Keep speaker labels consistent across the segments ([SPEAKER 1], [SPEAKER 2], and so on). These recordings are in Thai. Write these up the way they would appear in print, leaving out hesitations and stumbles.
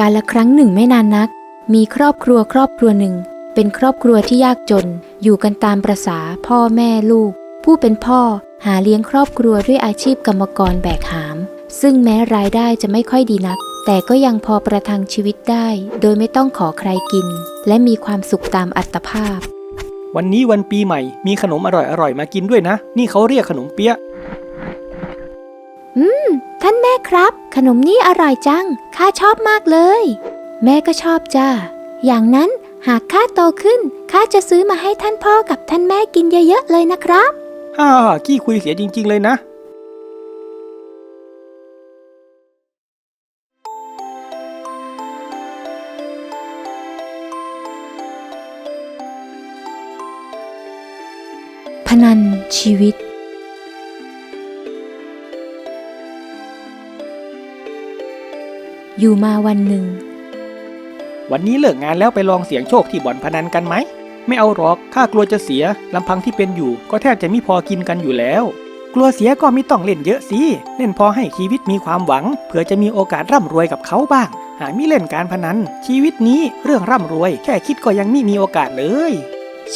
[SPEAKER 1] กาลครั้งหนึ่งไม่นานนักมีครอบครัวหนึ่งเป็นครอบครัวที่ยากจนอยู่กันตามประสาพ่อแม่ลูกผู้เป็นพ่อหาเลี้ยงครอบครัวด้วยอาชีพกรรมกรแบกหามซึ่งแม้รายได้จะไม่ค่อยดีนักแต่ก็ยังพอประทังชีวิตได้โดยไม่ต้องขอใครกินและมีความสุขตามอัตภาพ
[SPEAKER 2] วันนี้วันปีใหม่มีขนมอร่อยมากินด้วยนะนี่เขาเรียกขนมเปี๊ยะ
[SPEAKER 1] ท่านแม่ครับขนมนี้อร่อยจังข้าชอบมากเลยแม่ก็ชอบจ้าอย่างนั้นหากข้าโตขึ้นข้าจะซื้อมาให้ท่านพ่อกับท่านแม่กินเยอะๆเลยนะครับ
[SPEAKER 2] ขี้คุยเสียจริงๆเลยนะ
[SPEAKER 1] พนันชีวิตอยู่มาวันหนึ่ง
[SPEAKER 2] วันนี้เลิกงานแล้วไปลองเสี่ยงโชคที่บ่อนพนันกันไหมไม่เอาหรอกข้ากลัวจะเสียลำพังที่เป็นอยู่ก็แทบจะไม่พอกินกันอยู่แล้วกลัวเสียก็ไม่ต้องเล่นเยอะสิเล่นพอให้ชีวิตมีความหวังเผื่อจะมีโอกาสร่ำรวยกับเขาบ้างหากมิเล่นการพนันชีวิตนี้เรื่องร่ำรวยแค่คิดก็ยังไม่มีโอกาสเลย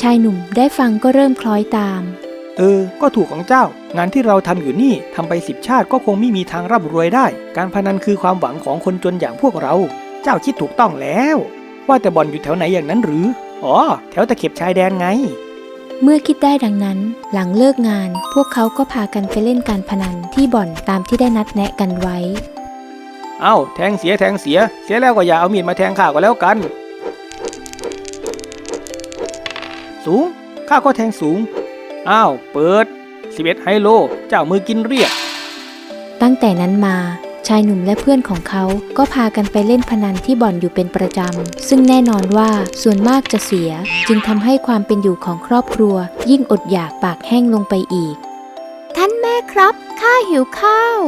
[SPEAKER 1] ชายหนุ่มได้ฟังก็เริ่มคล้อยตาม
[SPEAKER 2] ก็ถูกของเจ้างานที่เราทำอยู่นี่ทำไป10 ชาติก็คงไม่มีทางร่ำรวยได้การพนันคือความหวังของคนจนอย่างพวกเราเจ้าคิดถูกต้องแล้วว่าแต่บ่อนอยู่แถวไหนอย่างนั้นหรือแถวตะเข็บชายแดนไง
[SPEAKER 1] เมื่อคิดได้ดังนั้นหลังเลิกงานพวกเขาก็พากันไปเล่นการพนันที่บ่อนตามที่ได้นัดแนะกันไว้
[SPEAKER 2] แทงเสียแล้วก็อย่าเอามีดมาแทงข้าก็แล้วกันสูงข้าก็แทงสูงเปิด11 ไฮโลเจ้ามือกินเรียก
[SPEAKER 1] ตั้งแต่นั้นมาชายหนุ่มและเพื่อนของเขาก็พากันไปเล่นพนันที่บ่อนอยู่เป็นประจำซึ่งแน่นอนว่าส่วนมากจะเสียจึงทำให้ความเป็นอยู่ของครอบครัวยิ่งอดอยากปากแห้งลงไปอีกท่านแม่ครับข้าหิวข้าว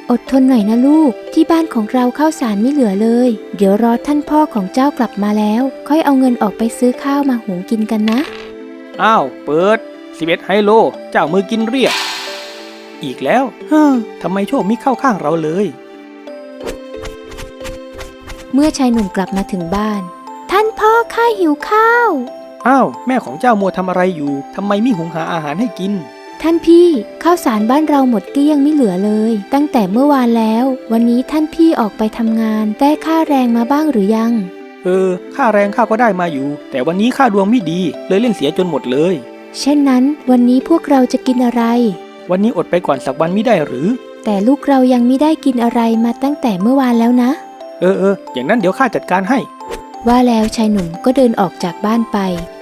[SPEAKER 1] อดทนหน่อยนะลูกที่บ้านของเราข้าวสารไม่เหลือเลยเดี๋ยวรอท่านพ่อของเจ้ากลับมาแล้วค่อยเอาเงินออกไปซื้อข้าวมาหุงกินกันนะ
[SPEAKER 2] เปิด11 ไฮโลเจ้ามือกินเรียกอีกแล้วทำไมโชคไม่เข้าข้างเราเลย
[SPEAKER 1] เมื่อชายหนุ่มกลับมาถึงบ้านท่านพ่อข้าหิวข้าว
[SPEAKER 2] แม่ของเจ้ามัวทำอะไรอยู่ทำไมไม่หุงหาอาหารให้กิน
[SPEAKER 1] ท่านพี่ข้าวสารบ้านเราหมดเกลี้ยงไม่เหลือเลยตั้งแต่เมื่อวานแล้ววันนี้ท่านพี่ออกไปทำงานได้ค่าแรงมาบ้างหรือยัง
[SPEAKER 2] ค่าแรงข้าก็ได้มาอยู่แต่วันนี้ข้าดวงไม่ดีเลยเล่นเสียจนหมดเลย
[SPEAKER 1] เช่นนั้นวันนี้พวกเราจะกินอะไร
[SPEAKER 2] วันนี้อดไปก่อนสักวันไม่ได้หรือ
[SPEAKER 1] แต่ลูกเรายังไม่ได้กินอะไรมาตั้งแต่เมื่อวานแล้วนะ
[SPEAKER 2] อย่างนั้นเดี๋ยวข้าจัดการให้
[SPEAKER 1] ว่าแล้วชายหนุ่มก็เดินออกจากบ้านไ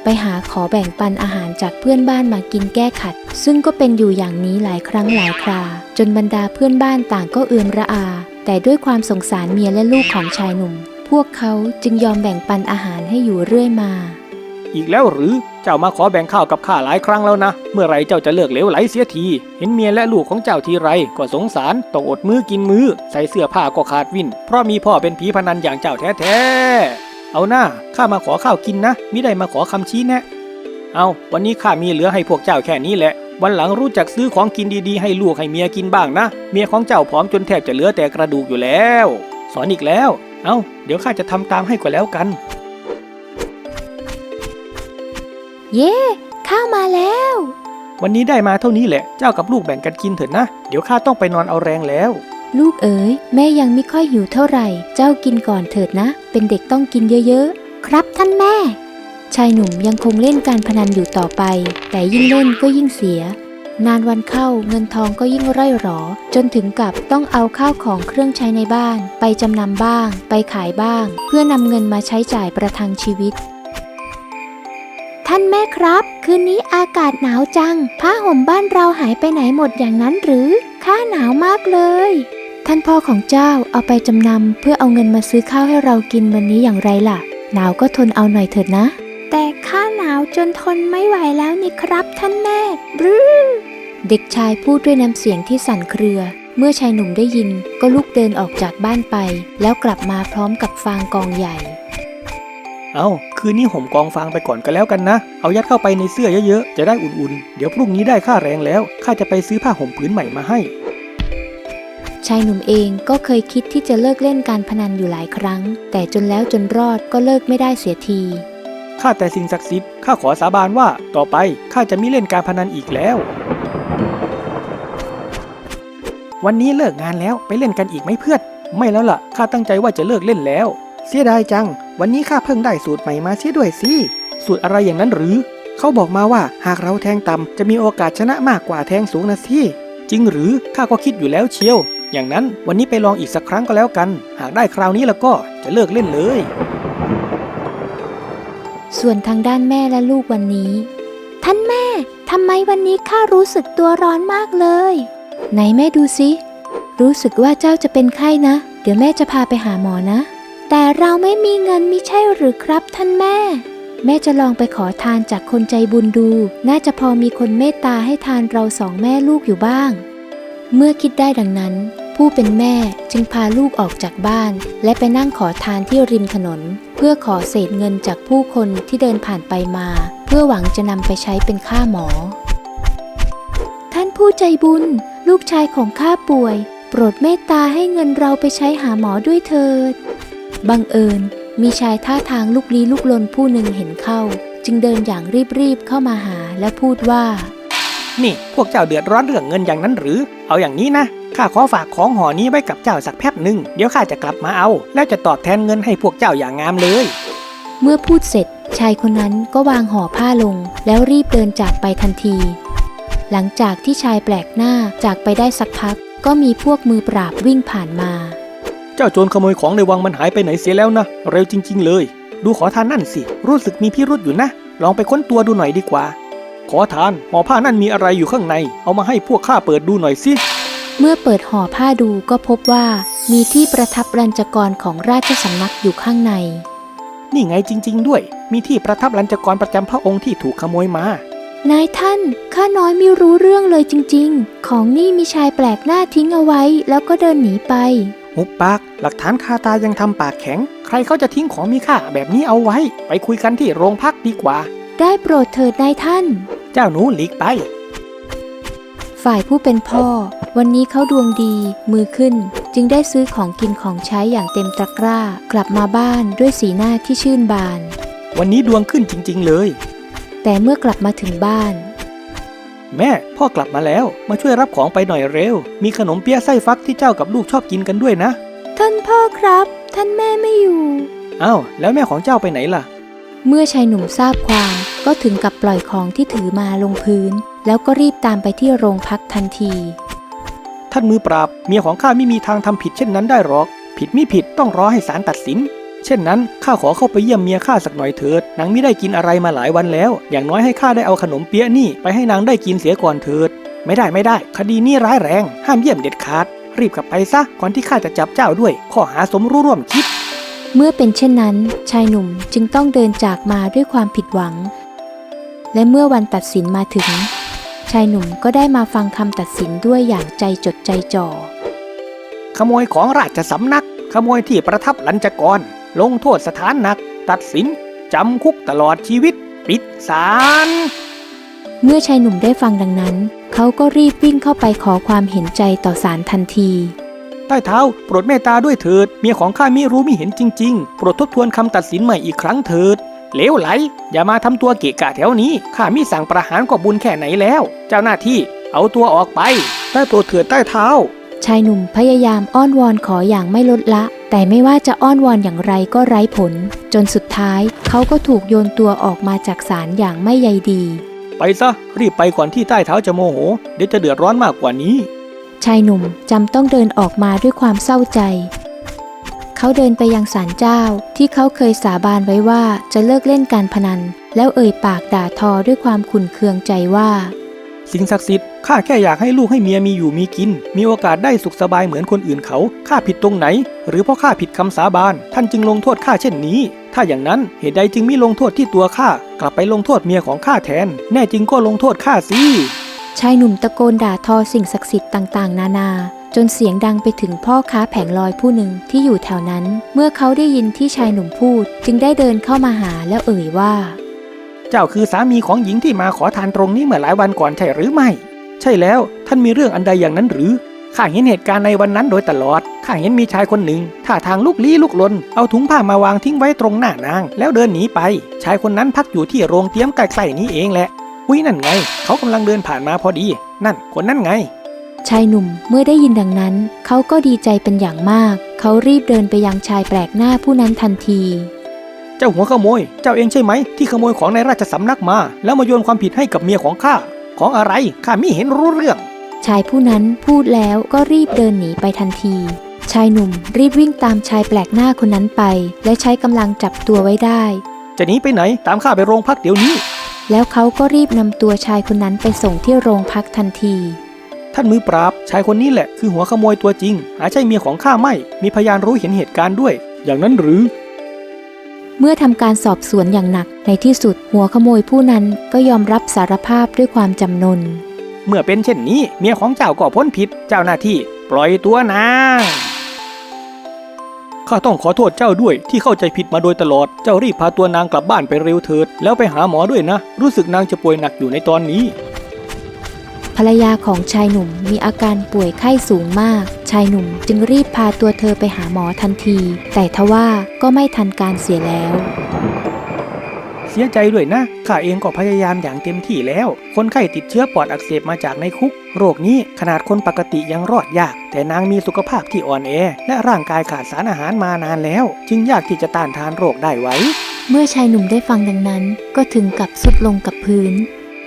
[SPEAKER 1] ปหาขอแบ่งปันอาหารจากเพื่อนบ้านมากินแก้ขัดซึ่งก็เป็นอยู่อย่างนี้หลายครั้งหลายคราจนบรรดาเพื่อนบ้านต่างก็เอือมระอาแต่ด้วยความสงสารเมียและลูกของชายหนุ่มพวกเขาจึงยอมแบ่งปันอาหารให้อยู่เรื่อยมา
[SPEAKER 2] อีกแล้วหรือเจ้ามาขอแบ่งข้าวกับข้าหลายครั้งแล้วนะเมื่อไรเจ้าจะเลิกเหลวไหลเสียทีเห็นเมียและลูกของเจ้าทีไรก็สงสารต้องอดมื้อกินมื้อใส่เสื้อผ้าก็ขาดวิ่นเพราะมีพ่อเป็นผีพนันอย่างเจ้าแท้ๆเอาหน้าข้ามาขอข้าวกินนะมิได้มาขอคำชี้แนะวันนี้ข้ามีเหลือให้พวกเจ้าแค่นี้แหละวันหลังรู้จักซื้อของกินดีๆให้ลูกให้เมียกินบ้างนะเมียของเจ้าผอมจนแทบจะเหลือแต่กระดูกอยู่แล้วสอนอีกแล้วเดี๋ยวข้าจะทำตามให้ก็แล้วกัน
[SPEAKER 1] เย่ข้าวมาแล้ว
[SPEAKER 2] วันนี้ได้มาเท่านี้แหละเจ้ากับลูกแบ่งกันกินเถิดนะเดี๋ยวข้าต้องไปนอนเอาแรงแล้ว
[SPEAKER 1] ลูกเอ๋ยแม่ยังไม่ค่อยหิวเท่าไหร่เจ้ากินก่อนเถิดนะเป็นเด็กต้องกินเยอะๆครับท่านแม่ชายหนุ่มยังคงเล่นการพนันอยู่ต่อไปแต่ยิ่งเล่นก็ยิ่งเสียนานวันเข้าเงินทองก็ยิ่งร่อยหรอจนถึงกับต้องเอาข้าวของเครื่องใช้ในบ้านไปจำนำบ้างไปขายบ้างเพื่อนำเงินมาใช้จ่ายประทังชีวิตท่านแม่ครับคืนนี้อากาศหนาวจังผ้าห่มบ้านเราหายไปไหนหมดอย่างนั้นหรือข้าหนาวมากเลยท่านพ่อของเจ้าเอาไปจำนำเพื่อเอาเงินมาซื้อข้าวให้เรากินวันนี้อย่างไรล่ะหนาวก็ทนเอาหน่อยเถิดนะแต่ข้าหนาวจนทนไม่ไหวแล้วนี่ครับท่านแม่บรื้อเด็กชายพูดด้วยน้ำเสียงที่สั่นเครือเมื่อชายหนุ่มได้ยินก็ลุกเดินออกจากบ้านไปแล้วกลับมาพร้อมกับฟางกองใหญ่
[SPEAKER 2] คืนนี้ห่มกองฟางไปก่อนก็แล้วกันนะเอายัดเข้าไปในเสื้อเยอะๆจะได้อุ่นๆเดี๋ยวพรุ่งนี้ได้ค่าแรงแล้วข้าจะไปซื้อผ้าห่มผืนใหม่มาให้
[SPEAKER 1] ชายหนุ่มเองก็เคยคิดที่จะเลิกเล่นการพนันอยู่หลายครั้งแต่จนแล้วจนรอดก็เลิกไม่ได้เสียที
[SPEAKER 2] ข้าแต่สิ่งศักดิ์สิทธิ์ข้าขอสาบานว่าต่อไปข้าจะไม่เล่นการพนันอีกแล้ววันนี้เลิกงานแล้วไปเล่นกันอีกไหมเพื่อนไม่แล้วล่ะข้าตั้งใจว่าจะเลิกเล่นแล้วเสียดายจังวันนี้ข้าเพิ่งได้สูตรใหม่มาเสียด้วยสิสูตรอะไรอย่างนั้นหรือเขาบอกมาว่าหากเราแทงต่ำจะมีโอกาสชนะมากกว่าแทงสูงนะสิจริงหรือข้าก็คิดอยู่แล้วเชียวอย่างนั้นวันนี้ไปลองอีกสักครั้งก็แล้วกันหากได้คราวนี้แล้วก็จะเลิกเล่นเลย
[SPEAKER 1] ส่วนทางด้านแม่และลูกวันนี้ท่านแม่ทำไมวันนี้ข้ารู้สึกตัวร้อนมากเลยไหนแม่ดูสิรู้สึกว่าเจ้าจะเป็นไข้นะเดี๋ยวแม่จะพาไปหาหมอนะแต่เราไม่มีเงินมิใช่หรือครับท่านแม่แม่จะลองไปขอทานจากคนใจบุญดูน่าจะพอมีคนเมตตาให้ทานเราสองแม่ลูกอยู่บ้างเมื่อคิดได้ดังนั้นผู้เป็นแม่จึงพาลูกออกจากบ้านและไปนั่งขอทานที่ริมถนนเพื่อขอเศษเงินจากผู้คนที่เดินผ่านไปมาเพื่อหวังจะนำไปใช้เป็นค่าหมอท่านผู้ใจบุญลูกชายของข้าป่วยโปรดเมตตาให้เงินเราไปใช้หาหมอด้วยเถิดบังเอิญมีชายท่าทางลุกลี้ลุกลนผู้หนึ่งเห็นเข้าจึงเดินอย่างรีบๆเข้ามาหาและพูดว่า
[SPEAKER 2] นี่พวกเจ้าเดือดร้อนเรื่องเงินอย่างนั้นหรือเอาอย่างนี้นะข้าขอฝากของห่อนี้ไว้กับเจ้าสักแป๊บหนึ่งเดี๋ยวข้าจะกลับมาเอาแล้วจะตอบแทนเงินให้พวกเจ้าอย่างงามเลย
[SPEAKER 1] เมื่อพูดเสร็จชายคนนั้นก็วางห่อผ้าลงแล้วรีบเดินจากไปทันทีหลังจากที่ชายแปลกหน้าจากไปได้สักพักก็มีพวกมือปราบวิ่งผ่านมา
[SPEAKER 2] เจ้าโจรขโมยของในวังมันหายไปไหนเสียแล้วนะเร็วจริงๆเลยดูขอทานนั่นสิรู้สึกมีพิรุธอยู่นะลองไปค้นตัวดูหน่อยดีกว่าขอทานห่อผ้านั่นมีอะไรอยู่ข้างในเอามาให้พวกข้าเปิดดูหน่อยสิ
[SPEAKER 1] เมื่อเปิดห่อผ้าดูก็พบว่ามีที่ประทับรัญจกรของราชสำนักอยู่ข้างใน
[SPEAKER 2] นี่ไงจริงๆด้วยมีที่ประทับรัญจกรประจำพระองค์ที่ถูกขโมยมาน
[SPEAKER 1] ายท่านข้าน้อยไม่รู้เรื่องเลยจริงๆของนี่มีชายแปลกหน้าทิ้งเอาไว้แล้วก็เดินหนีไป
[SPEAKER 2] หุบปากหลักฐานคาตายังทำปากแข็งใครเขาจะทิ้งของมีค่าแบบนี้เอาไว้ไปคุยกันที่โรงพักดีกว่า
[SPEAKER 1] ได้โปรดเถิดนายท่าน
[SPEAKER 2] เจ้าหนูหลีกไป
[SPEAKER 1] ฝ่ายผู้เป็นพ่อวันนี้เขาดวงดีมือขึ้นจึงได้ซื้อของกินของใช้อย่างเต็มตะกร้ากลับมาบ้านด้วยสีหน้าที่ชื่นบาน
[SPEAKER 2] วันนี้ดวงขึ้นจริงๆเลย
[SPEAKER 1] แต่เมื่อกลับมาถึงบ้าน
[SPEAKER 2] แม่พ่อกลับมาแล้วมาช่วยรับของไปหน่อยเร็วมีขนมเปี๊ยะไส้ฟักที่เจ้ากับลูกชอบกินกันด้วยนะ
[SPEAKER 1] ท่านพ่อครับท่านแม่ไม่อยู่
[SPEAKER 2] อ้าวแล้วแม่ของเจ้าไปไหนล่ะ
[SPEAKER 1] เมื่อชายหนุ่มทราบความก็ถึงกับปล่อยของที่ถือมาลงพื้นแล้วก็รีบตามไปที่โรงพักทันที
[SPEAKER 2] ท่านมือปราบเมียของข้าไม่มีทางทำผิดเช่นนั้นได้หรอกผิดไม่ผิดต้องรอให้ศาลตัดสินเช่นนั้นข้าขอเข้าไปเยี่ยมเมียข้าสักหน่อยเถิดนางไม่ได้กินอะไรมาหลายวันแล้วอย่างน้อยให้ข้าได้เอาขนมเปี๊ยะนี่ไปให้นางได้กินเสียก่อนเถิดไม่ได้คดีนี้ร้ายแรงห้ามเยี่ยมเด็ดขาดรีบกลับไปซะก่อนที่ข้าจะจับเจ้าด้วยข้อหาสมรู้ร่วมคิด
[SPEAKER 1] เมื่อเป็นเช่นนั้นชายหนุ่มจึงต้องเดินจากมาด้วยความผิดหวังและเมื่อวันตัดสินมาถึงชายหนุ่มก็ได้มาฟังคำตัดสินด้วยอย่างใจจดใจจ่อ
[SPEAKER 2] ขโมยของราชสำนักขโมยที่ประทับรัญจกรลงโทษสถานหนักตัดสินจำคุกตลอดชีวิตปิดศาล
[SPEAKER 1] เมื่อชายหนุ่มได้ฟังดังนั้นเขาก็รีบวิ่งเข้าไปขอความเห็นใจต่อศาลทันที
[SPEAKER 2] ใต้เท้าโปรดเมตตาด้วยเถิดเมียของข้ามิรู้มิเห็นจริงๆโปรดทบทวนคำตัดสินใหม่อีกครั้งเถิดเลวไหลอย่ามาทำตัวเกะกะแถวนี้ข้ามิสั่งประหารก็บุญแค่ไหนแล้วเจ้าหน้าที่เอาตัวออกไปได้โปรดเถิดใต้เท้า
[SPEAKER 1] ชายหนุ่มพยายามอ้อนวอนขออย่างไม่ลดละแต่ไม่ว่าจะอ้อนวอนอย่างไรก็ไร้ผลจนสุดท้ายเขาก็ถูกโยนตัวออกมาจากศาลอย่างไม่ใยดี
[SPEAKER 2] ไปซะรีบไปก่อนที่ใต้เท้าจะโมโหเดี๋ยวจะเดือดร้อนมากกว่านี้
[SPEAKER 1] ชายหนุ่มจำต้องเดินออกมาด้วยความเศร้าใจเขาเดินไปยังศาลเจ้าที่เขาเคยสาบานไว้ว่าจะเลิกเล่นการพนันแล้วเอ่ยปากด่าทอด้วยความขุ่นเคืองใจว่า
[SPEAKER 2] สิ่งศักดิ์สิทธิ์ข้าแค่อยากให้ลูกให้เมียมีอยู่มีกินมีโอกาสได้สุขสบายเหมือนคนอื่นเขาข้าผิดตรงไหนหรือเพราะข้าผิดคำสาบานท่านจึงลงโทษข้าเช่นนี้ถ้าอย่างนั้นเหตุใดจึงไม่ลงโทษที่ตัวข้ากลับไปลงโทษเมียของข้าแทนแน่จริงก็ลงโทษข้าสิ
[SPEAKER 1] ชายหนุ่มตะโกนด่าทอสิ่งศักดิ์สิทธิ์ต่างๆนานาจนเสียงดังไปถึงพ่อค้าแผงลอยผู้หนึ่งที่อยู่แถวนั้นเมื่อเขาได้ยินที่ชายหนุ่มพูดจึงได้เดินเข้ามาหาแล้วเอ่ยว่า
[SPEAKER 2] เจ้าคือสามีของหญิงที่มาขอทานตรงนี้เมื่อหลายวันก่อนใช่หรือไม่ใช่แล้วท่านมีเรื่องอันใดอย่างนั้นหรือ ข้าเห็นเหตุการณ์ในวันนั้นโดยตลอดข้าเห็นมีชายคนหนึ่งท่าทางลุกลี้ลุกลนเอาถุงผ้ามาวางทิ้งไว้ตรงหน้านางแล้วเดินหนีไปชายคนนั้นพักอยู่ที่โรงเตรียมใกล้ๆนี้เองแหละอุ้ยนั่นไงเขากำลังเดินผ่านมาพอดีนั่นคนนั่นไง
[SPEAKER 1] ชายหนุ่มเมื่อได้ยินดังนั้นเขาก็ดีใจเป็นอย่างมากเขารีบเดินไปยังชายแปลกหน้าผู้นั้นทันที
[SPEAKER 2] เจ้าหัวขโมยเจ้าเองใช่ไหมที่ขโมยของในราชสำนักมาแล้วมาโยนความผิดให้กับเมียของข้าของอะไรข้ามิเห็นรู้เรื่อง
[SPEAKER 1] ชายผู้นั้นพูดแล้วก็รีบเดินหนีไปทันทีชายหนุ่มรีบวิ่งตามชายแปลกหน้าคนนั้นไปและใช้กำลังจับตัวไว้ได้
[SPEAKER 2] จะหนีไปไหนตามข้าไปโรงพักเดี๋ยวนี้
[SPEAKER 1] แล้วเขาก็รีบนำตัวชายคนนั้นไปส่งที่โรงพักทันที
[SPEAKER 2] ท่านมือปราบชายคนนี้แหละคือหัวขโมยตัวจริงหาใช่เมียของข้าไม่มีพยานรู้เห็นเหตุการณ์ด้วยอย่างนั้นหรือ
[SPEAKER 1] เมื่อทำการสอบสวนอย่างหนักในที่สุดหัวขโมยผู้นั้นก็ยอมรับสารภาพด้วยความจำนน
[SPEAKER 2] เมื่อเป็นเช่นนี้เมียของเจ้าก็พ้นผิดเจ้าหน้าที่ปล่อยตัวนางข้าต้องขอโทษเจ้าด้วยที่เข้าใจผิดมาโดยตลอดเจ้ารีบพาตัวนางกลับบ้านไปเร็วเถิดแล้วไปหาหมอด้วยนะรู้สึกนางจะป่วยหนักอยู่ในตอนนี้
[SPEAKER 1] ภรรยาของชายหนุ่มมีอาการป่วยไข้สูงมากชายหนุ่มจึงรีบพาตัวเธอไปหาหมอทันทีแต่ทว่าก็ไม่ทันการเสียแล้ว
[SPEAKER 2] เสียใจด้วยนะข้าเองก็พยายามอย่างเต็มที่แล้วคนไข้ติดเชื้อปอดอักเสบมาจากในคุกโรคนี้ขนาดคนปกติยังรอดยากแต่นางมีสุขภาพที่อ่อนแอและร่างกายขาดสารอาหารมานานแล้วจึงยากที่จะต้านทานโรคได้ไว้
[SPEAKER 1] เมื่อชายหนุ่มได้ฟังดังนั้นก็ถึงกับทรุดลงกับพื้น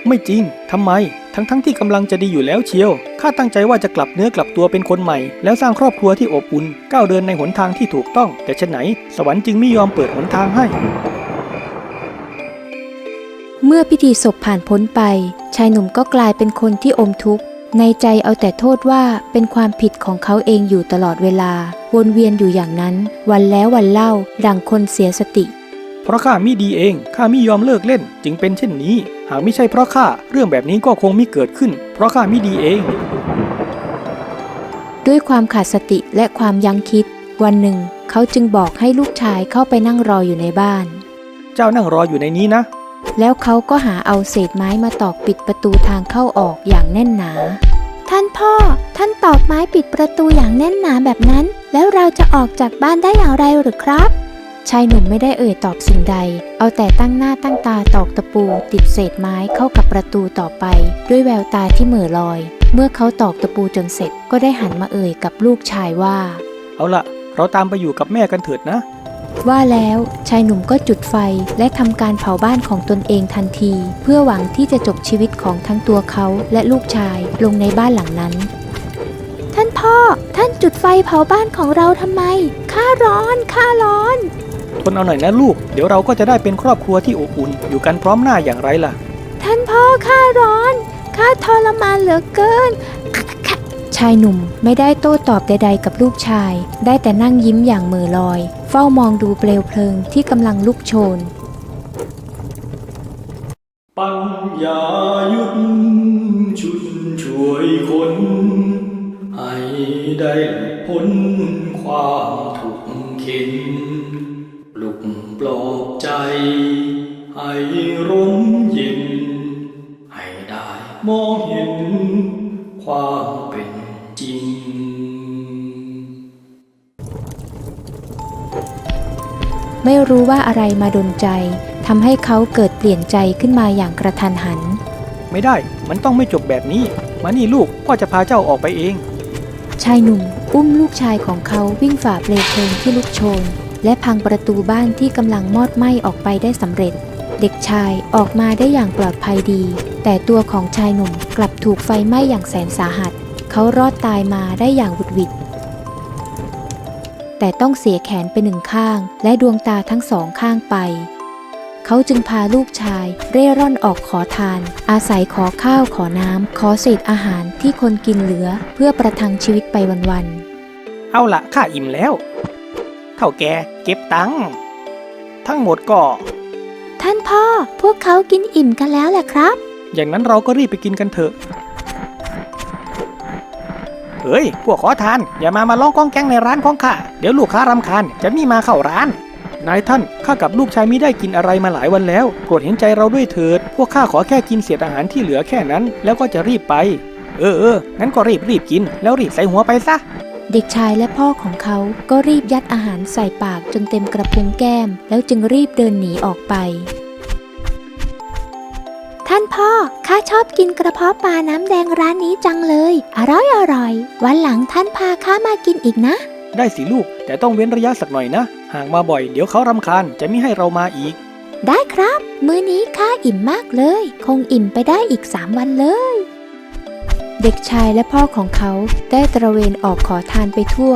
[SPEAKER 2] ไม่จริงทำไมทั้งที่กำลังจะดีอยู่แล้วเชียวข้าตั้งใจว่าจะกลับเนื้อกลับตัวเป็นคนใหม่แล้วสร้างครอบครัวที่อบอุ่นก้าวเดินในหนทางที่ถูกต้องแต่ฉะไหนสวรรค์จึงไม่ยอมเปิดหนทางให้
[SPEAKER 1] เมื่อพิธีศพผ่านพ้นไปชายหนุ่มก็กลายเป็นคนที่อมทุกข์ในใจเอาแต่โทษว่าเป็นความผิดของเขาเองอยู่ตลอดเวลาวนเวียนอยู่อย่างนั้นวันแล้ววันเล่าดั่งคนเสียสติ
[SPEAKER 2] เพราะข้ามิดีเองข้ามิยอมเลิกเล่นจึงเป็นเช่นนี้หากไม่ใช่เพราะข้าเรื่องแบบนี้ก็คงมิเกิดขึ้นเพราะข้ามิดีเอง
[SPEAKER 1] ด้วยความขาดสติและความยั้งคิดวันหนึ่งเขาจึงบอกให้ลูกชายเข้าไปนั่งรออยู่ในบ้าน
[SPEAKER 2] เจ้านั่งรออยู่ในนี้นะ
[SPEAKER 1] แล้วเขาก็หาเอาเศษไม้มาตอกปิดประตูทางเข้าออกอย่างแน่นหนาท่านพ่อท่านตอกไม้ปิดประตูอย่างแน่นหนาแบบนั้นแล้วเราจะออกจากบ้านได้อย่างไรหรือครับชายหนุ่มไม่ได้เอ่ยตอบสิ่งใดเอาแต่ตั้งหน้าตั้งตาตอกตะปูติดเศษไม้เข้ากับประตูต่อไปด้วยแววตาที่เหม่อลอยเมื่อเขาตอกตะปูจนเสร็จก็ได้หันมาเอ่ยกับลูกชายว่า
[SPEAKER 2] เอาล่ะเราตามไปอยู่กับแม่กันเถิดนะ
[SPEAKER 1] ว่าแล้วชายหนุ่มก็จุดไฟและทำการเผาบ้านของตนเองทันทีเพื่อหวังที่จะจบชีวิตของทั้งตัวเขาและลูกชายลงในบ้านหลังนั้นท่านพ่อท่านจุดไฟเผาบ้านของเราทำไมข้าร้อน
[SPEAKER 2] ทนเอาหน่อยนะลูกเดี๋ยวเราก็จะได้เป็นครอบครัวที่อบอุ่นอยู่กันพร้อมหน้าอย่างไรล่ะ
[SPEAKER 1] ท่านพ่อข้าร้อนข้าทรมานเหลือเกินชายหนุ่มไม่ได้โต้ตอบใดๆกับลูกชายได้แต่นั่งยิ้มอย่างเหม่อลอยเฝ้ามองดูเปลวเพลิงที่กำลังลุกโชน
[SPEAKER 2] ปัญญายุทธชุดช่วยคนให้ได้พ้นความทุกข์เข็นปลุกปลอบใจให้ร่มเย็นให้ได้มองเห็นความเป็นจริง
[SPEAKER 1] ไม่รู้ว่าอะไรมาดลใจทำให้เขาเกิดเปลี่ยนใจขึ้นมาอย่างกระทันหัน
[SPEAKER 2] ไม่ได้มันต้องไม่จบแบบนี้มานี่ลูกพ่อจะพาเจ้าออกไปเอง
[SPEAKER 1] ชายหนุ่มอุ้มลูกชายของเขาวิ่งฝ่าเปลวเพลิงที่ลุกโชนและพังประตูบ้านที่กำลังมอดไหม้ออกไปได้สำเร็จเด็กชายออกมาได้อย่างปลอดภัยดีแต่ตัวของชายหนุ่มกลับถูกไฟไหม้อย่างแสนสาหัสเขารอดตายมาได้อย่างหวุดหวิดแต่ต้องเสียแขนไปหนึ่งข้างและดวงตาทั้งสองข้างไปเขาจึงพาลูกชายเร่ร่อนออกขอทานอาศัยขอข้าวขอน้ำขอเศษอาหารที่คนกินเหลือเพื่อประทังชีวิตไปวัน
[SPEAKER 2] ๆเอาละข้าอิ่มแล้วเท่าแกเก็บตังค์ทั้งหมดก็
[SPEAKER 1] ท่านพ่อพวกเขากินอิ่มกันแล้วแหละครับ
[SPEAKER 2] อย่างนั้นเราก็รีบไปกินกันเถอะเฮ้ยพวกขอทานอย่ามาร้องก้องแกงในร้านของข้าเดี๋ยวลูกค้ารำคาญจะมีมาเข้าร้านนายท่านข้ากับลูกชายมิได้กินอะไรมาหลายวันแล้วโปรดเห็นใจเราด้วยเถิดพวกข้าขอแค่กินเศษอาหารที่เหลือแค่นั้นแล้วก็จะรีบไป งั้นก็รีบกินแล้วรีบใส่หัวไปซะ
[SPEAKER 1] เด็กชายและพ่อของเขาก็รีบยัดอาหารใส่ปากจนเต็มกระพุ้งแก้มแล้วจึงรีบเดินหนีออกไปท่านพ่อข้าชอบกินกระเพาะปลาน้ำแดงร้านนี้จังเลยอร่อยวันหลังท่านพาข้ามากินอีกนะ
[SPEAKER 2] ได้สิลูกแต่ต้องเว้นระยะสักหน่อยนะห่างมาบ่อยเดี๋ยวเขารำคาญจะไม่ให้เรามาอีก
[SPEAKER 1] ได้ครับมื้อนี้ข้าอิ่มมากเลยคงอิ่มไปได้อีก3 วันเลยเด็กชายและพ่อของเขาได้ตระเวนออกขอทานไปทั่ว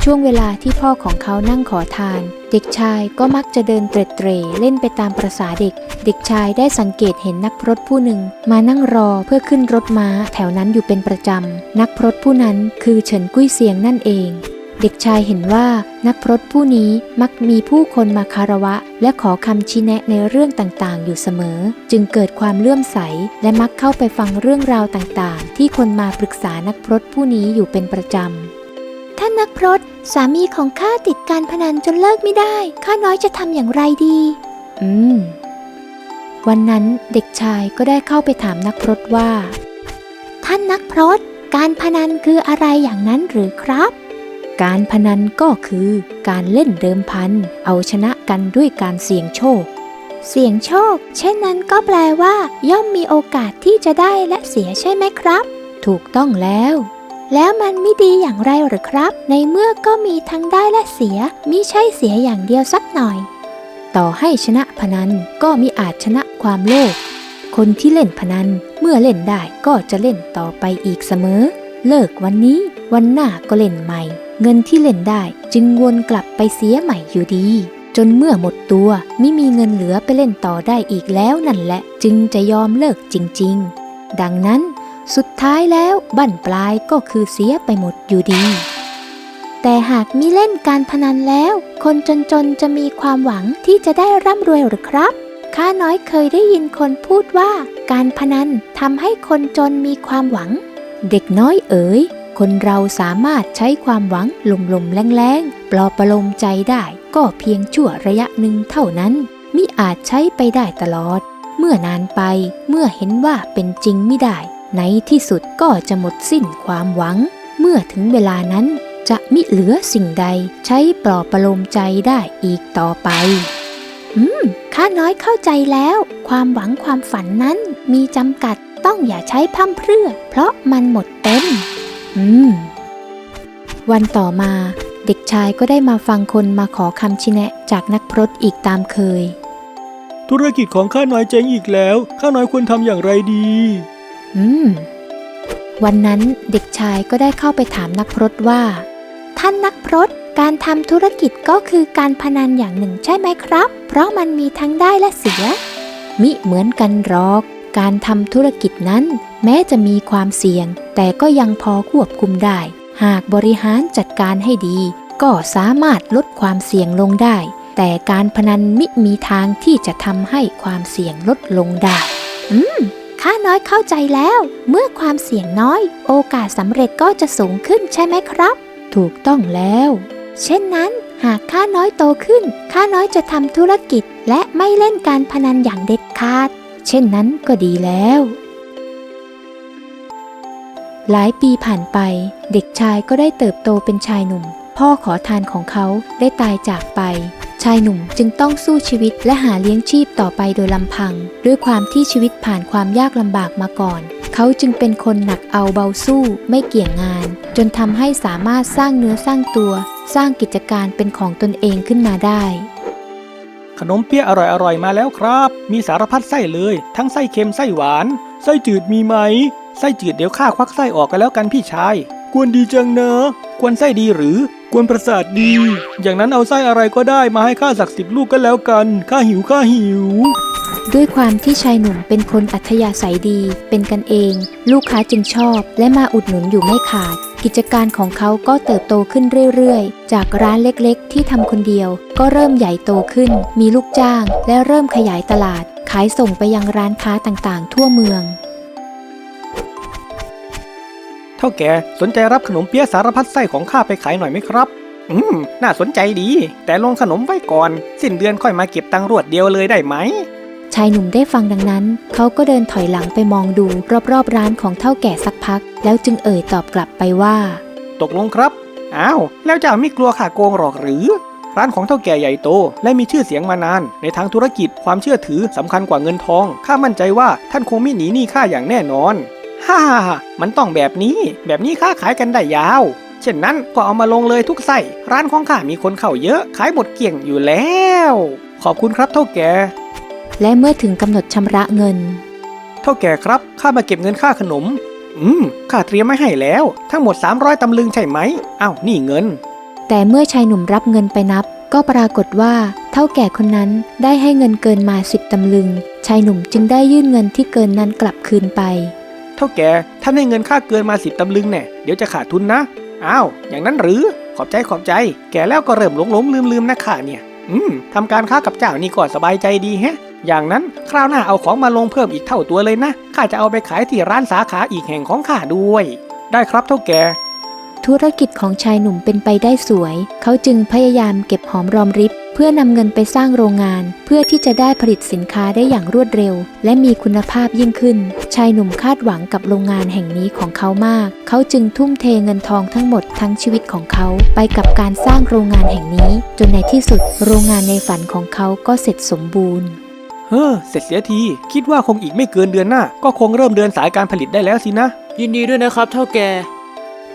[SPEAKER 1] ช่วงเวลาที่พ่อของเขานั่งขอทานเด็กชายก็มักจะเดินเตร่เล่นไปตามประสาเด็กเด็กชายได้สังเกตเห็นนักพรตผู้หนึ่งมานั่งรอเพื่อขึ้นรถม้าแถวนั้นอยู่เป็นประจำนักพรตผู้นั้นคือเฉินกุ้ยเซียงนั่นเองเด็กชายเห็นว่านักพรตผู้นี้มักมีผู้คนมาคารวะและขอคำชี้แนะในเรื่องต่างๆอยู่เสมอจึงเกิดความเลื่อมใสและมักเข้าไปฟังเรื่องราวต่างๆที่คนมาปรึกษานักพรตผู้นี้อยู่เป็นประจำท่านนักพรตสามีของข้าติดการพนันจนเลิกไม่ได้ข้าน้อยจะทำอย่างไรดีวันนั้นเด็กชายก็ได้เข้าไปถามนักพรตว่าท่านนักพรตการพนันคืออะไรอย่างนั้นหรือครับการพนันก็คือการเล่นเดิมพันเอาชนะกันด้วยการเสี่ยงโชคเสี่ยงโชคเช่นนั้นก็แปลว่าย่อมมีโอกาสที่จะได้และเสียใช่ไหมครับถูกต้องแล้วมันไม่ดีอย่างไรหรือครับในเมื่อก็มีทั้งได้และเสียมิใช่เสียอย่างเดียวสักหน่อยต่อให้ชนะพนันก็มิอาจชนะความโลภคนที่เล่นพนันเมื่อเล่นได้ก็จะเล่นต่อไปอีกเสมอเลิกวันนี้วันหน้าก็เล่นใหม่เงินที่เล่นได้จึงวนกลับไปเสียใหม่อยู่ดีจนเมื่อหมดตัวไม่มีเงินเหลือไปเล่นต่อได้อีกแล้วนั่นแหละจึงจะยอมเลิกจริงๆดังนั้นสุดท้ายแล้วบั้นปลายก็คือเสียไปหมดอยู่ดีแต่หากมิเล่นการพนันแล้วคนจนๆจะมีความหวังที่จะได้ร่ำรวยหรือครับข้าน้อยเคยได้ยินคนพูดว่าการพนันทำให้คนจนมีความหวังเด็กน้อยเอ๋ยคนเราสามารถใช้ความหวังลมๆแรงๆปลอบประโลมใจได้ก็เพียงชั่วระยะหนึ่งเท่านั้นมิอาจใช้ไปได้ตลอดเมื่อนานไปเมื่อเห็นว่าเป็นจริงไม่ได้ในที่สุดก็จะหมดสิ้นความหวังเมื่อถึงเวลานั้นจะมิเหลือสิ่งใดใช้ปลอบประโลมใจได้อีกต่อไปข้าน้อยเข้าใจแล้วความหวังความฝันนั้นมีจำกัดต้องอย่าใช้พร่ำเพรื่อเพราะมันหมดเต็มวันต่อมาเด็กชายก็ได้มาฟังคนมาขอคำชี้แนะจากนักพรตอีกตามเคย
[SPEAKER 2] ธุรกิจของข้าน้อยเจ๊งอีกแล้วข้าน้อยควรทำอย่างไรดี
[SPEAKER 1] วันนั้นเด็กชายก็ได้เข้าไปถามนักพรตว่าท่านนักพรตการทำธุรกิจก็คือการพนันอย่างหนึ่งใช่ไหมครับเพราะมันมีทั้งได้และเสียมิเหมือนกันหรอกการทำธุรกิจนั้นแม้จะมีความเสี่ยงแต่ก็ยังพอควบคุมได้หากบริหารจัดการให้ดีก็สามารถลดความเสี่ยงลงได้แต่การพนันมิมีทางที่จะทำให้ความเสี่ยงลดลงได้ข้าน้อยเข้าใจแล้วเมื่อความเสี่ยงน้อยโอกาสสำเร็จก็จะสูงขึ้นใช่ไหมครับถูกต้องแล้วเช่นนั้นหากข้าน้อยโตขึ้นข้าน้อยจะทำธุรกิจและไม่เล่นการพนันอย่างเด็ดขาดเช่นนั้นก็ดีแล้วหลายปีผ่านไปเด็กชายก็ได้เติบโตเป็นชายหนุ่มพ่อขอทานของเขาได้ตายจากไปชายหนุ่มจึงต้องสู้ชีวิตและหาเลี้ยงชีพต่อไปโดยลำพังด้วยความที่ชีวิตผ่านความยากลำบากมาก่อนเขาจึงเป็นคนหนักเอาเบาสู้ไม่เกี่ยงงานจนทำให้สามารถสร้างเนื้อสร้างตัวสร้างกิจการเป็นของตนเองขึ้นมาได้
[SPEAKER 2] ขนมเปี๊ยะอร่อยมาแล้วครับมีสารพัดไส้เลยทั้งไส้เค็มไส้หวานไส้จืดมีไหมไส้จืดเดี๋ยวข้าควักไส้ออกกันแล้วกันพี่ชายกวนดีจังนะกวนไส้ดีหรือกวนประสาทดีอย่างนั้นเอาไส้อะไรก็ได้มาให้ข้าสัก10 ลูกก็แล้วกันข้าหิว
[SPEAKER 1] ด้วยความที่ชายหนุ่มเป็นคนอัธยาศัยดีเป็นกันเองลูกค้าจึงชอบและมาอุดหนุนอยู่ไม่ขาดกิจการของเขาก็เติบโตขึ้นเรื่อยๆจากร้านเล็กๆที่ทำคนเดียวก็เริ่มใหญ่โตขึ้นมีลูกจ้างและเริ่มขยายตลาดขายส่งไปยังร้านค้าต่างๆทั่วเมือง
[SPEAKER 2] เท่าแก่สนใจรับขนมเปี๊ยะสารพัดไส้ของข้าไปขายหน่อยไหมครับน่าสนใจดีแต่ลงขนมไว้ก่อนสิ้นเดือนค่อยมาเก็บตังค์รวดเดียวเลยได้ไหม
[SPEAKER 1] ชายหนุ่มได้ฟังดังนั้นเขาก็เดินถอยหลังไปมองดูรอบๆร้านของเฒ่าแก่สักพักแล้วจึงเอ่ยตอบกลับไปว่า
[SPEAKER 2] ตกลงครับอ้าวแล้วเจ้าไม่กลัวข้าโกงหรอกหรือร้านของเฒ่าแก่ใหญ่โตและมีชื่อเสียงมานานในทางธุรกิจความเชื่อถือสำคัญกว่าเงินทองข้ามั่นใจว่าท่านคงไม่หนีหนี้ข้าอย่างแน่นอนฮ่ามันต้องแบบนี้ค้าขายกันได้ยาวเช่นนั้นก็เอามาลงเลยทุกไส้ร้านของข้ามีคนเข้าเยอะขายหมดเกลี้ยงอยู่แล้วขอบคุณครับเฒ่าแก่
[SPEAKER 1] และเมื่อถึงกำหนดชำระเงิน
[SPEAKER 2] เฒ่าแก่ครับข้ามาเก็บเงินค่าขนมข้าเตรียมไว้ให้แล้วทั้งหมด300ตำลึงใช่ไหมอ้าวนี่เงิน
[SPEAKER 1] แต่เมื่อชายหนุ่มรับเงินไปนับก็ปรากฏว่าเฒ่าแก่คนนั้นได้ให้เงินเกินมา10ตำลึงชายหนุ่มจึงได้ยื่นเงินที่เกินนั้นกลับคืนไป
[SPEAKER 2] เฒ่าแก่ท่านให้เงินค่าเกินมา10ตำลึงเนี่ยเดี๋ยวจะขาดทุนนะอ้าวอย่างนั้นหรือขอบใจแก่แล้วก็เริ่มหลงลืมนะข้าเนี่ยทำการค้ากับเจ้านี่ก็สบายใจดีแฮะอย่างนั้นคราวหน้าเอาของมาลงเพิ่มอีกเท่าตัวเลยนะข้าจะเอาไปขายที่ร้านสาขาอีกแห่งของข้าด้วยได้ครับเฒ่าแก่
[SPEAKER 1] ธุรกิจของชายหนุ่มเป็นไปได้สวยเขาจึงพยายามเก็บหอมรอมริบเพื่อนำเงินไปสร้างโรงงานเพื่อที่จะได้ผลิตสินค้าได้อย่างรวดเร็วและมีคุณภาพยิ่งขึ้นชายหนุ่มคาดหวังกับโรงงานแห่งนี้ของเขามากเขาจึงทุ่มเทเงินทองทั้งหมดทั้งชีวิตของเขาไปกับการสร้างโรงงานแห่งนี้จนในที่สุดโรงงานในฝันของเขาก็เสร็จสมบูรณ์
[SPEAKER 2] เสร็จเสียทีคิดว่าคงอีกไม่เกินเดือนหน้าก็คงเริ่มเดินสายการผลิตได้แล้วสินะ
[SPEAKER 3] ยินดีด้วยนะครับเฒ่าแก่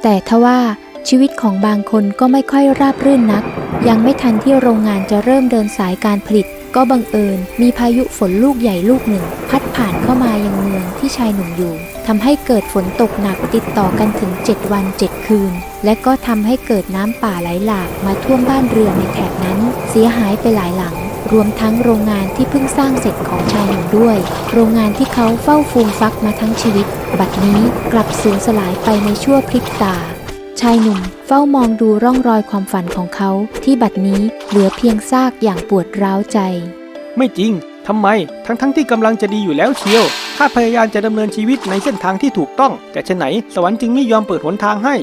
[SPEAKER 1] แต่ทว่าชีวิตของบางคนก็ไม่ค่อยราบรื่นนักยังไม่ทันที่โรงงานจะเริ่มเดินสายการผลิตก็บังเอิญมีพายุฝนลูกใหญ่ลูกหนึ่งพัดผ่านเข้ามายังเมืองที่ชายหนุ่มอยู่ทำให้เกิดฝนตกหนักติดต่อกันถึง7 วัน7 คืนและก็ทำให้เกิดน้ำป่าไหลหลากมาท่วมบ้านเรือนในแถบนั้นเสียหายไปหลายหลังรวมทั้งโรงงานที่เพิ่งสร้างเสร็จของชายหนุ่มด้วยโรงงานที่เขาเฝ้าฟูมฟักมาทั้งชีวิตบัดนี้กลับสูญสลายไปในชั่วพริบตาชายหนุ่มเฝ้ามองดูร่องรอยความฝันของเขาที่บัดนี้เหลือเพียงซากอย่างปวดร้าวใจ
[SPEAKER 2] ไม่จริงทำไมทั้งที่กำลังจะดีอยู่แล้วเชียวข้าพยายามจะดำเนินชีวิตในเส้นทางที่ถูกต้องแต่ฉะไหนสวรรค์จึงไม่ยอมเปิดหนทางให้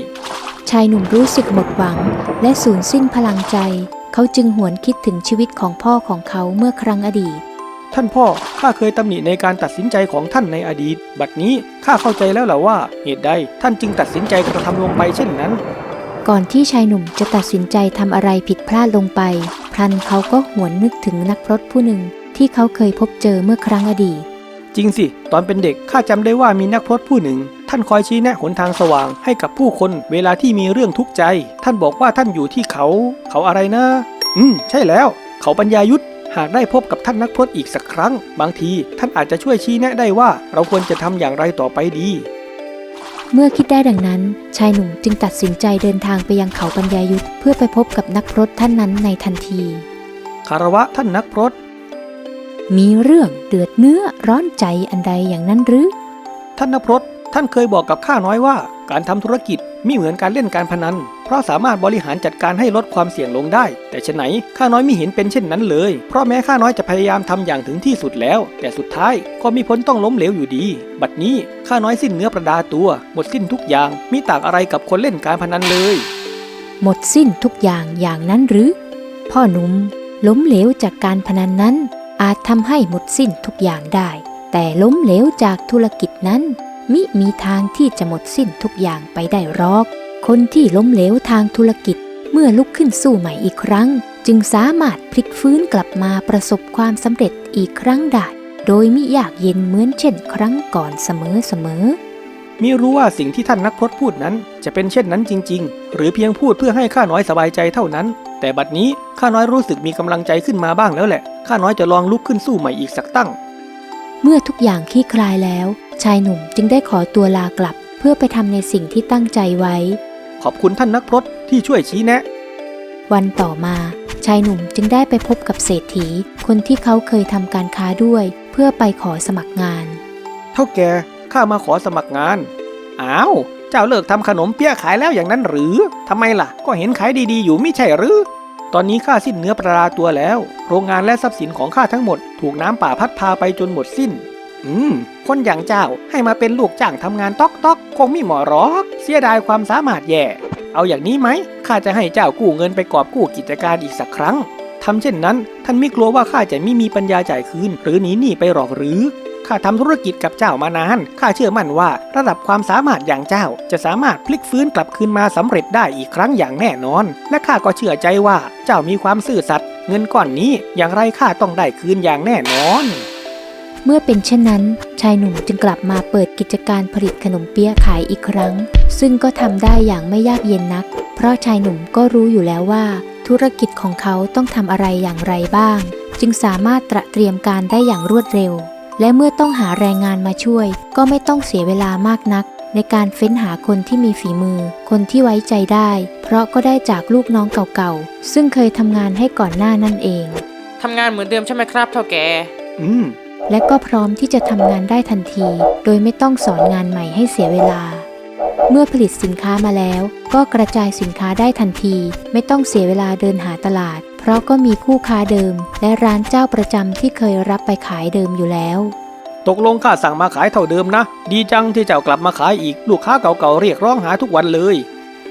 [SPEAKER 1] ชายหนุ่มรู้สึกหมดหวังและสูญสิ้นพลังใจเขาจึงหวนคิดถึงชีวิตของพ่อของเขาเมื่อครั้งอดีต
[SPEAKER 2] ท่านพ่อข้าเคยตำหนิในการตัดสินใจของท่านในอดีตบัดนี้ข้าเข้าใจแล้วแหละว่าเหตุใดท่านจึงตัดสินใจกระทำลงไปเช่นนั้น
[SPEAKER 1] ก่อนที่ชายหนุ่มจะตัดสินใจทำอะไรผิดพลาดลงไปพลันเขาก็หวนนึกถึงนักพรตผู้หนึ่งที่เขาเคยพบเจอเมื่อครั้งอดีต
[SPEAKER 2] จริงสิตอนเป็นเด็กข้าจำได้ว่ามีนักพรตผู้หนึ่งท่านคอยชี้แนะหนทางสว่างให้กับผู้คนเวลาที่มีเรื่องทุกข์ใจท่านบอกว่าท่านอยู่ที่เขาอะไรนะใช่แล้วเขาปัญญายุทธหากได้พบกับท่านนักพรตอีกสักครั้งบางทีท่านอาจจะช่วยชี้แนะได้ว่าเราควรจะทำอย่างไรต่อไปดี
[SPEAKER 1] เมื่อคิดได้ดังนั้นชายหนุ่มจึงตัดสินใจเดินทางไปยังเขาปัญญายุทธเพื่อไปพบกับนักพรตท่านนั้นในทันที
[SPEAKER 2] คารวะท่านนักพรต
[SPEAKER 1] มีเรื่องเดือดเนื้อร้อนใจอันใดอย่างนั้นหรือ
[SPEAKER 2] ท่านนักพรตท่านเคยบอกกับข้าน้อยว่าการทำธุรกิจไม่เหมือนการเล่นการพนันเพราะสามารถบริหารจัดการให้ลดความเสี่ยงลงได้แต่ฉะไหนข้าน้อยไม่เห็นเป็นเช่นนั้นเลยเพราะแม้ข้าน้อยจะพยายามทำอย่างถึงที่สุดแล้วแต่สุดท้ายก็มีผลต้องล้มเหลวอยู่ดีบัดนี้ข้าน้อยสิ้นเนื้อประดาตัวหมดสิ้นทุกอย่างมิต่างอะไรกับคนเล่นการพนันเลย
[SPEAKER 1] หมดสิ้นทุกอย่างอย่างนั้นหรือพ่อหนุ่มล้มเหลวจากการพนันนั้นอาจทำให้หมดสิ้นทุกอย่างได้แต่ล้มเหลวจากธุรกิจนั้นมิมีทางที่จะหมดสิ้นทุกอย่างไปได้หรอกคนที่ล้มเหลวทางธุรกิจเมื่อลุกขึ้นสู้ใหม่อีกครั้งจึงสามารถพลิกฟื้นกลับมาประสบความสำเร็จอีกครั้งได้โดยมิยากเย็นเหมือนเช่นครั้งก่อนเสมอ
[SPEAKER 2] มิรู้ว่าสิ่งที่ท่านนักพรตพูดนั้นจะเป็นเช่นนั้นจริงๆหรือเพียงพูดเพื่อให้ข้าน้อยสบายใจเท่านั้นแต่บัดนี้ข้าน้อยรู้สึกมีกำลังใจขึ้นมาบ้างแล้วแหละข้าน้อยจะลองลุกขึ้นสู้ใหม่อีกสักตั้ง
[SPEAKER 1] เมื่อทุกอย่างคลี่คลายแล้วชายหนุ่มจึงได้ขอตัวลากลับเพื่อไปทำในสิ่งที่ตั้งใจไว้
[SPEAKER 2] ขอบคุณท่านนักพรตที่ช่วยชี้แนะ
[SPEAKER 1] วันต่อมาชายหนุ่มจึงได้ไปพบกับเศรษฐีคนที่เขาเคยทำการค้าด้วยเพื่อไปขอสมัครงาน
[SPEAKER 2] เท่าแก่ข้ามาขอสมัครงานอ้าวเจ้าเลิกทำขนมเปี๊ยะขายแล้วอย่างนั้นหรือทำไมล่ะก็เห็นขายดีๆอยู่ไม่ใช่หรือตอนนี้ข้าสิ้นเนื้อประดาตัวแล้วโรงงานและทรัพย์สินของข้าทั้งหมดถูกน้ำป่าพัดพาไปจนหมดสิ้นคนอย่างเจ้าให้มาเป็นลูกจ้างทำงานต๊อกคงไม่เหมาะหรอกเสียดายความสามารถแย่เอาอย่างนี้ไหมข้าจะให้เจ้ากู้เงินไปกอบกู้กิจการอีกสักครั้งท ำเช่นนั้นท่านไม่กลัวว่าข้าจะไม่มีปัญญาจ่ายคืนหรือหนีหนี้ไปหรอกหรือข้าทำธุรกิจกับเจ้ามานานข้าเชื่อมั่นว่าระดับความสามารถอย่างเจ้าจะสามารถพลิกฟื้นกลับคืนมาสำเร็จได้อีกครั้งอย่างแน่นอนและข้าก็เชื่อใจว่าเจ้ามีความซื่อสัตย์เงินก้อนนี้อย่างไรข้าต้องได้คืนอย่างแน่นอน
[SPEAKER 1] เมื่อเป็นเช่นนั้นชายหนุ่มจึงกลับมาเปิดกิจการผลิตขนมเปี๊ยะขายอีกครั้งซึ่งก็ทำได้อย่างไม่ยากเย็นนักเพราะชายหนุ่มก็รู้อยู่แล้วว่าธุรกิจของเขาต้องทำอะไรอย่างไรบ้างจึงสามารถเตรียมการได้อย่างรวดเร็วและเมื่อต้องหาแรงงานมาช่วยก็ไม่ต้องเสียเวลามากนักในการเฟ้นหาคนที่มีฝีมือคนที่ไว้ใจได้เพราะก็ได้จากลูกน้องเก่าๆซึ่งเคยทำงานให้ก่อนหน้านั่นเอง
[SPEAKER 3] ทำงานเหมือนเดิมใช่ไหมครับเฒ่าแก่
[SPEAKER 1] และก็พร้อมที่จะทำงานได้ทันทีโดยไม่ต้องสอนงานใหม่ให้เสียเวลาเมื่อผลิตสินค้ามาแล้วก็กระจายสินค้าได้ทันทีไม่ต้องเสียเวลาเดินหาตลาดเพราะก็มีคู่ค้าเดิมและร้านเจ้าประจำที่เคยรับไปขายเดิมอยู่แล้ว
[SPEAKER 2] ตกลงข้าสั่งมาขายเท่าเดิมนะดีจังที่เจ้ากลับมาขายอีกลูกค้าเก่าๆเรียกร้องหาทุกวันเลย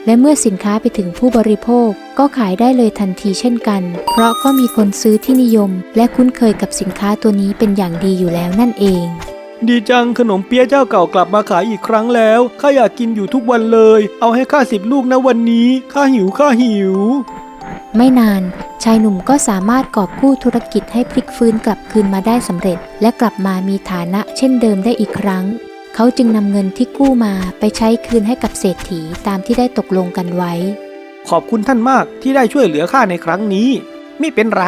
[SPEAKER 1] และเมื่อสินค้าไปถึงผู้บริโภคก็ขายได้เลยทันทีเช่นกันเพราะก็มีคนซื้อที่นิยมและคุ้นเคยกับสินค้าตัวนี้เป็นอย่างดีอยู่แล้วนั่นเอง
[SPEAKER 2] ดีจังขนมเปี๊ยะเจ้าเก่ากลับมาขายอีกครั้งแล้วข้าอยากกินอยู่ทุกวันเลยเอาให้ข้า10 ลูกนะวันนี้ข้าหิว
[SPEAKER 1] ไม่นานชายหนุ่มก็สามารถกอบกู้ธุรกิจให้พลิกฟื้นกลับคืนมาได้สำเร็จและกลับมามีฐานะเช่นเดิมได้อีกครั้งเขาจึงนำเงินที่กู้มาไปใช้คืนให้กับเศรษฐีตามที่ได้ตกลงกันไว้
[SPEAKER 2] ขอบคุณท่านมากที่ได้ช่วยเหลือข้าในครั้งนี้ไม่เป็นไร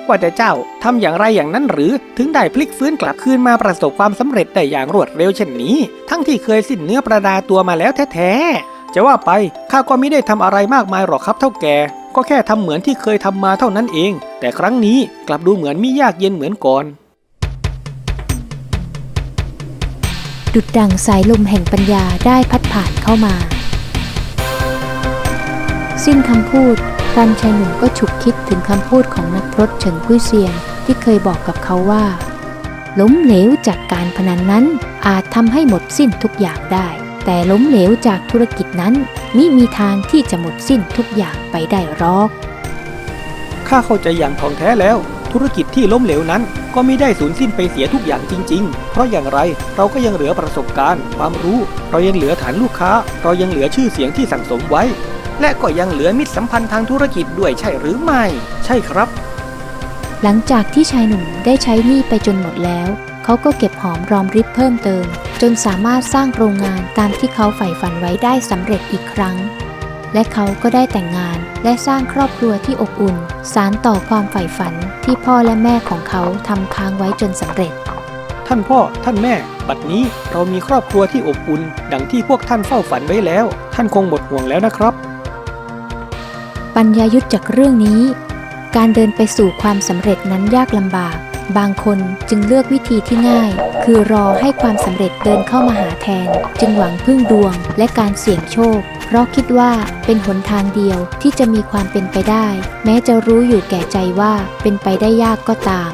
[SPEAKER 2] ว่าแต่เจ้าทำอย่างไรอย่างนั้นหรือถึงได้พลิกฟื้นกลับคืนมาประสบความสำเร็จได้อย่างรวดเร็วเช่นนี้ทั้งที่เคยสิ้นเนื้อประดาตัวมาแล้วแท้ๆจะว่าไปข้าก็ไม่ได้ทำอะไรมากมายหรอกครับเท่าแก่ก็แค่ทำเหมือนที่เคยทำมาเท่านั้นเองแต่ครั้งนี้กลับดูเหมือนไม่ยากเย็นเหมือนก่อน
[SPEAKER 1] ดุจดั่งสายลมแห่งปัญญาได้พัดผ่านเข้ามาสิ้นคำพูดพลันชายหนุ่มก็ฉุกคิดถึงคำพูดของนักพรตเฉิงกุ้ยเซียงที่เคยบอกกับเขาว่าล้มเหลวจากการพนันนั้นอาจทำให้หมดสิ้นทุกอย่างได้แต่ล้มเหลวจากธุรกิจนั้นมิมีทางที่จะหมดสิ้นทุกอย่างไปได้หรอก
[SPEAKER 2] ข้าเข้าใจอย่างท่องแท้แล้วธุรกิจที่ล้มเหลวนั้นก็ไม่ได้สูญสิ้นไปเสียทุกอย่างจริงๆเพราะอย่างไรเราก็ยังเหลือประสบการณ์ความรู้เรายังเหลือฐานลูกค้าเรายังเหลือชื่อเสียงที่สั่งสมไว้และก็ยังเหลือมิตรสัมพันธ์ทางธุรกิจด้วยใช่หรือไม่ใช่ครับ
[SPEAKER 1] หลังจากที่ชายหนุ่มได้ใช้หนี้ไปจนหมดแล้วเขาก็เก็บหอมรอมริบเพิ่มเติมจนสามารถสร้างโรงงานตามที่เขาใฝ่ฝันไว้ได้สำเร็จอีกครั้งและเขาก็ได้แต่งงานและสร้างครอบครัวที่อบอุ่นสานต่อความใฝ่ฝันที่พ่อและแม่ของเขาทำค้างไว้จนสำเร็จ
[SPEAKER 2] ท่านพ่อท่านแม่บัดนี้เรามีครอบครัวที่อบอุ่นดังที่พวกท่านเฝ้าฝันไว้แล้วท่านคงหมดห่วงแล้วนะครับ
[SPEAKER 1] ปัญญายุทธจากเรื่องนี้การเดินไปสู่ความสำเร็จนั้นยากลำบากบางคนจึงเลือกวิธีที่ง่ายคือรอให้ความสำเร็จเดินเข้ามาหาแทนจึงหวังพึ่งดวงและการเสี่ยงโชคเพราะคิดว่าเป็นหนทางเดียวที่จะมีความเป็นไปได้แม้จะรู้อยู่แก่ใจว่าเป็นไปได้ยากก็ตาม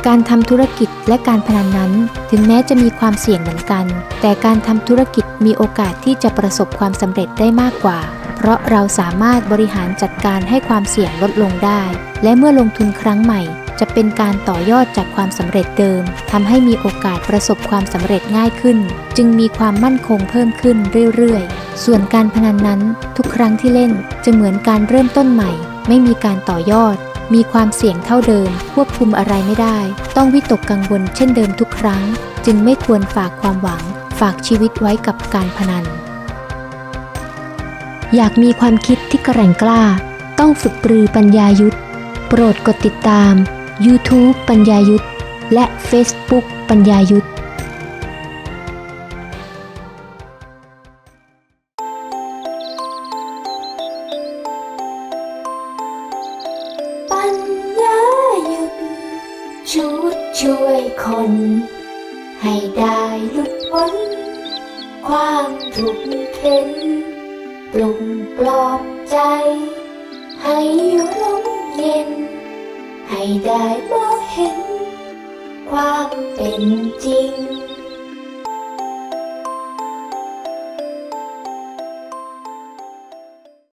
[SPEAKER 1] การทำธุรกิจและการพนันนั้นถึงแม้จะมีความเสี่ยงเหมือนกันแต่การทำธุรกิจมีโอกาสที่จะประสบความสำเร็จได้มากกว่าเพราะเราสามารถบริหารจัดการให้ความเสี่ยงลดลงได้และเมื่อลงทุนครั้งใหม่จะเป็นการต่อยอดจากความสำเร็จเดิมทำให้มีโอกาสประสบความสำเร็จง่ายขึ้นจึงมีความมั่นคงเพิ่มขึ้นเรื่อยๆส่วนการพนันนั้นทุกครั้งที่เล่นจะเหมือนการเริ่มต้นใหม่ไม่มีการต่อยอดมีความเสี่ยงเท่าเดิมควบคุมอะไรไม่ได้ต้องวิตกกังวลเช่นเดิมทุกครั้งจึงไม่ควรฝากความหวังฝากชีวิตไว้กับการพนันอยากมีความคิดที่แกร่งกล้าต้องฝึกปรือปัญญายุทธโปรดกดติดตาม YouTube ปัญญายุทธและ Facebook ปัญญายุทธ
[SPEAKER 4] ปัญญายุทธชุดช่วยคนให้ได้หลุดพ้นความทุกข์เข็นปลุกปลอบใจให้ร่มเย็นให้ได้มองเห็นความเป็นจริง